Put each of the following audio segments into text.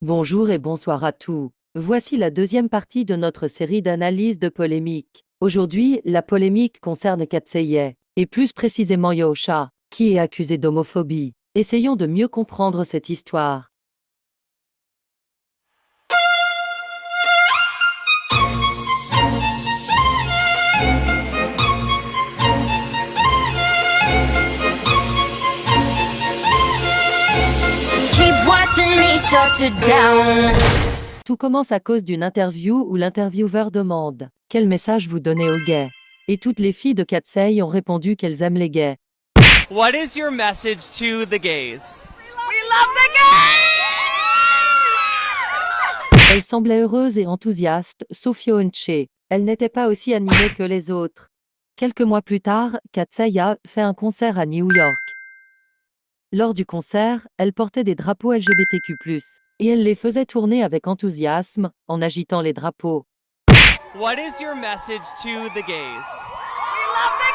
Bonjour et bonsoir à tous. Voici la deuxième partie de notre série d'analyse de polémiques. Aujourd'hui, la polémique concerne Katseye, et plus précisément Yosha, qui est accusé d'homophobie. Essayons de mieux comprendre cette histoire. Tout commence à cause d'une interview où l'intervieweur demande « Quel message vous donnez aux gays ?» Et toutes les filles de Katseye ont répondu qu'elles aiment les gays. What is your message to the gays? We love the gays! Elle semblait heureuse et enthousiaste, sauf Yeonche. Elle n'était pas aussi animée que les autres. Quelques mois plus tard, Katseye fait un concert à New York. Lors du concert, elle portait des drapeaux LGBTQ+, et elle les faisait tourner avec enthousiasme, en agitant les drapeaux. What is your message to the gays? We love the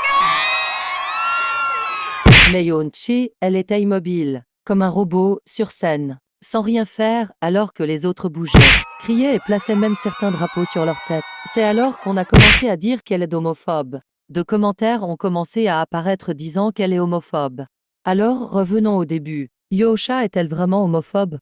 gays! Mais Yeonche, elle était immobile, comme un robot, sur scène, sans rien faire alors que les autres bougeaient, criaient et plaçaient même certains drapeaux sur leur tête. C'est alors qu'on a commencé à dire qu'elle est homophobe. De commentaires ont commencé à apparaître disant qu'elle est homophobe. Alors, revenons au début. Yosha est-elle vraiment homophobe?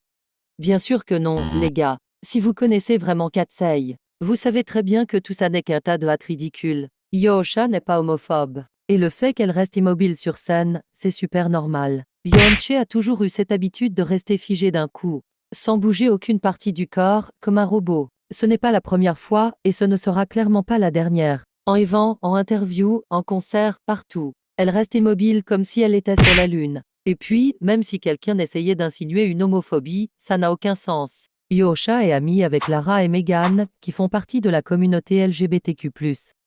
Bien sûr que non, les gars. Si vous connaissez vraiment Katseye, vous savez très bien que tout ça n'est qu'un tas de hâte ridicule. Yosha n'est pas homophobe. Et le fait qu'elle reste immobile sur scène, c'est super normal. Yeonche a toujours eu cette habitude de rester figée d'un coup, sans bouger aucune partie du corps, comme un robot. Ce n'est pas la première fois, et ce ne sera clairement pas la dernière. En événement, en interview, en concert, partout. Elle reste immobile comme si elle était sur la lune. Et puis, même si quelqu'un essayait d'insinuer une homophobie, ça n'a aucun sens. Yosha est amie avec Lara et Megan, qui font partie de la communauté LGBTQ+.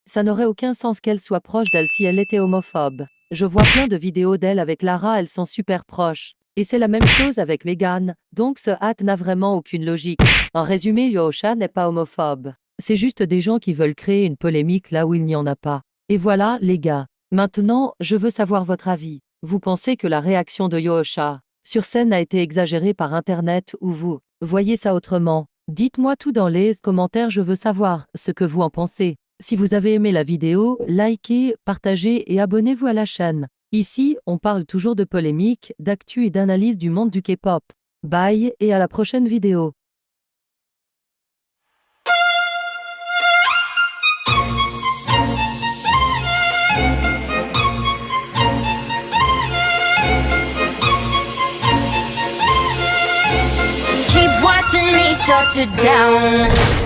Ça n'aurait aucun sens qu'elle soit proche d'elle si elle était homophobe. Je vois plein de vidéos d'elle avec Lara, elles sont super proches. Et c'est la même chose avec Megan, donc ce hâte n'a vraiment aucune logique. En résumé, Yosha n'est pas homophobe. C'est juste des gens qui veulent créer une polémique là où il n'y en a pas. Et voilà, les gars. Maintenant, je veux savoir votre avis. Vous pensez que la réaction de Yosha sur scène a été exagérée par Internet ou vous voyez ça autrement? Dites-moi tout dans les commentaires, je veux savoir ce que vous en pensez. Si vous avez aimé la vidéo, likez, partagez et abonnez-vous à la chaîne. Ici, on parle toujours de polémiques, d'actu et d'analyse du monde du K-pop. Bye et à la prochaine vidéo. Keep watching me shut it down.